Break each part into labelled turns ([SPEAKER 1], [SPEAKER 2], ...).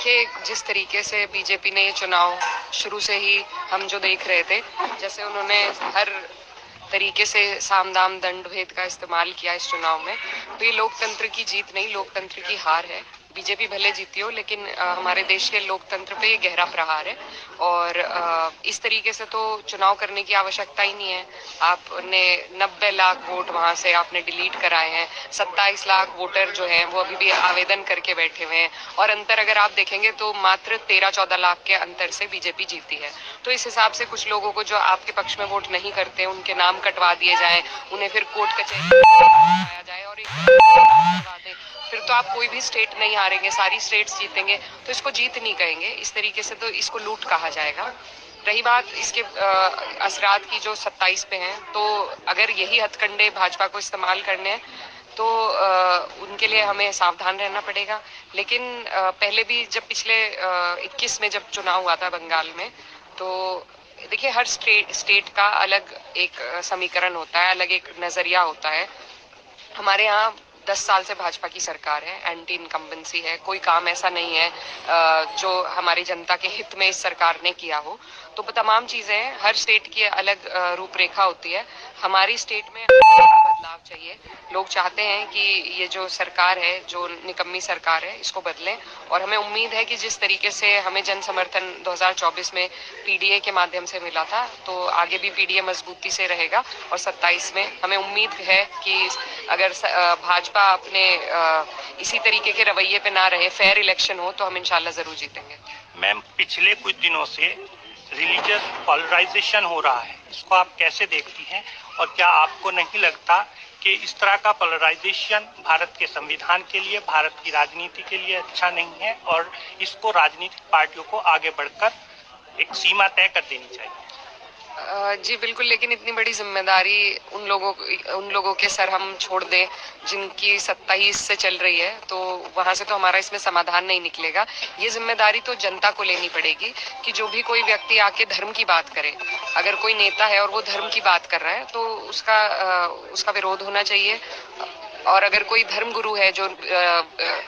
[SPEAKER 1] देखिए, जिस तरीके से बीजेपी ने ये चुनाव शुरू से ही हम जो देख रहे थे, जैसे उन्होंने हर तरीके से साम-दाम दंड-भेद का इस्तेमाल किया इस चुनाव में, तो ये लोकतंत्र की जीत नहीं, लोकतंत्र की हार है। बीजेपी भले जीती हो, लेकिन हमारे देश के लोकतंत्र पे ये गहरा प्रहार है और इस तरीके से तो चुनाव करने की आवश्यकता ही नहीं है। आपने 90 लाख वोट वहाँ से आपने डिलीट कराए हैं, 27 लाख वोटर जो हैं वो अभी भी आवेदन करके बैठे हुए हैं और अंतर अगर आप देखेंगे तो मात्र 13-14 लाख के अंतर से बीजेपी जीती है। तो इस हिसाब से कुछ लोगों को जो आपके पक्ष में वोट नहीं करते, उनके नाम कटवा दिए जाएं, उन्हें फिर कोर्ट कचहरी कराया जाए और एक करवा दें, फिर तो आप कोई भी स्टेट नहीं हारेंगे, सारी स्टेट्स जीतेंगे, तो इसको जीत नहीं कहेंगे। इस तरीके से तो इसको लूट कहा जाएगा। रही बात इसके असरात की जो 27 पे हैं, तो अगर यही हथकंडे भाजपा को इस्तेमाल करने हैं तो उनके लिए हमें सावधान रहना पड़ेगा। लेकिन पहले भी जब पिछले 21 में जब चुनाव हुआ था बंगाल में, तो देखिए हर स्टेट का अलग एक समीकरण होता है, अलग एक नजरिया होता है। हमारे यहाँ 10 साल से भाजपा की सरकार है, एंटी इनकम्बेंसी है, कोई काम ऐसा नहीं है जो हमारी जनता के हित में इस सरकार ने किया हो। तो तमाम चीजें हर स्टेट की अलग रूपरेखा होती है। हमारी स्टेट में बदलाव चाहिए। लोग चाहते हैं कि ये जो सरकार है, जो निकम्मी सरकार है, इसको बदलें और हमें उम्मीद है कि जिस तरीके से हमें जन समर्थन 2024 में पीडीए के माध्यम से मिला था, तो आगे भी पीडीए मजबूती से रहेगा और 27 में हमें उम्मीद है कि अगर भाजपा अपने इसी तरीके के रवैये पे ना रहे, फेयर इलेक्शन हो, तो हम इंशाल्लाह जरूर जीतेंगे।
[SPEAKER 2] मैम, पिछले कुछ दिनों से रिलीजियस पोलराइजेशन हो रहा है, इसको आप कैसे देखती हैं और क्या आपको नहीं लगता कि इस तरह का पोलराइजेशन भारत के संविधान के लिए, भारत की राजनीति के लिए अच्छा नहीं है और इसको राजनीतिक पार्टियों को आगे बढ़कर एक सीमा तय कर देनी चाहिए?
[SPEAKER 1] जी बिल्कुल, लेकिन इतनी बड़ी जिम्मेदारी उन लोगों के सर हम छोड़ दें जिनकी सत्ता ही इससे चल रही है, तो वहां से तो हमारा इसमें समाधान नहीं निकलेगा। ये जिम्मेदारी तो जनता को लेनी पड़ेगी कि जो भी कोई व्यक्ति आके धर्म की बात करे, अगर कोई नेता है और वो धर्म की बात कर रहा है, तो उसका विरोध होना चाहिए। और अगर कोई धर्म गुरु है जो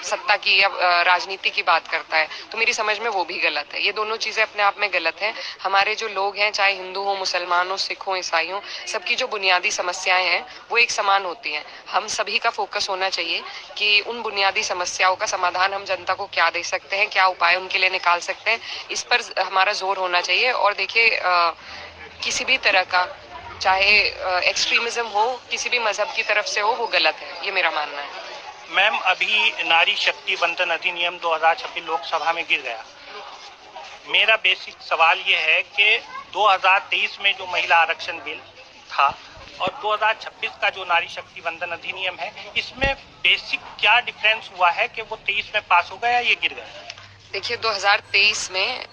[SPEAKER 1] सत्ता की या राजनीति की बात करता है, तो मेरी समझ में वो भी गलत है। ये दोनों चीजें अपने आप में गलत हैं। हमारे जो लोग हैं, चाहे हिंदू हो, मुसलमान हो, सिख हो, ईसाई हो, सबकी जो बुनियादी समस्याएं हैं वो एक समान होती हैं। हम सभी का फोकस होना चाहिए कि उन बुनियादी समस्याओं का समाधान हम जनता को क्या दे सकते हैं, क्या उपाय उनके लिए निकाल सकते हैं, इस पर हमारा जोर होना चाहिए। और देखिए किसी भी तरह का, चाहे एक्सट्रीमिज्म हो, किसी भी मजहब की तरफ से हो, वो गलत है, ये मेरा मानना है।
[SPEAKER 2] मैम, अभी नारी शक्ति वंदन अधिनियम 2026 लोकसभा में गिर गया। मेरा बेसिक सवाल ये है कि 2023 में जो महिला आरक्षण बिल था और 2026 का जो नारी शक्ति वंदन अधिनियम है, इसमें बेसिक क्या डिफरेंस हुआ है कि वो 23 में पास हो गया या ये गिर गया?
[SPEAKER 1] देखिए 2023 में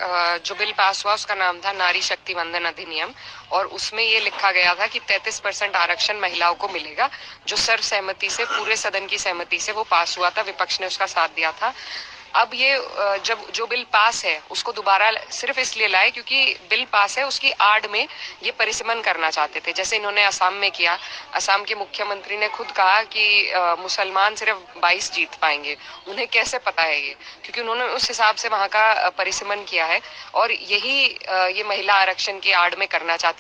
[SPEAKER 1] जो बिल पास हुआ उसका नाम था नारी शक्ति वंदन अधिनियम और उसमें ये लिखा गया था कि 33% आरक्षण महिलाओं को मिलेगा, जो सर्वसहमति से, पूरे सदन की सहमति से वो पास हुआ था। विपक्ष ने उसका साथ दिया था। अब ये जब जो बिल पास है उसको दोबारा सिर्फ इसलिए लाए क्योंकि बिल पास है, उसकी आड़ में ये परिसीमन करना चाहते थे, जैसे इन्होंने असम में किया। असम के मुख्यमंत्री ने खुद कहा कि मुसलमान सिर्फ 22 जीत पाएंगे। उन्हें कैसे पता है ये? क्योंकि उन्होंने उस हिसाब से वहां का परिसीमन किया है और यही ये महिला आरक्षण की आड़ में करना चाहते